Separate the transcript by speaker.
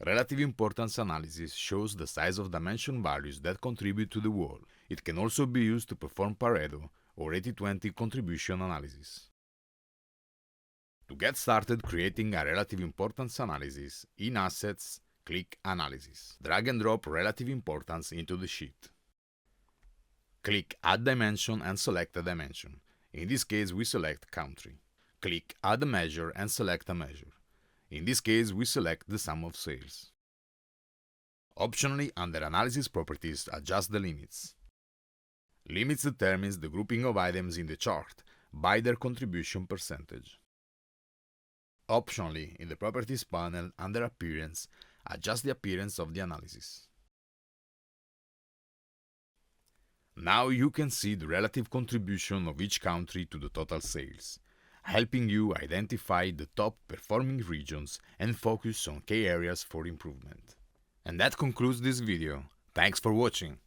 Speaker 1: Relative importance analysis shows the size of dimension values that contribute to the whole. It can also be used to perform Pareto or 80-20 contribution analysis. To get started creating a relative importance analysis, in Assets, Qlik Analysis. Drag and drop relative importance into the sheet. Click Add Dimension and select a dimension. In this case we select Country. Click Add a Measure and select a measure. In this case we select the sum of sales. Optionally, under Analysis Properties, adjust the limits. Limits determines the grouping of items in the chart by their contribution percentage. Optionally, in the Properties panel, under Appearance, adjust the appearance of the analysis. Now you can see the relative contribution of each country to the total sales, helping you identify the top performing regions and focus on key areas for improvement. And that concludes this video. Thanks for watching.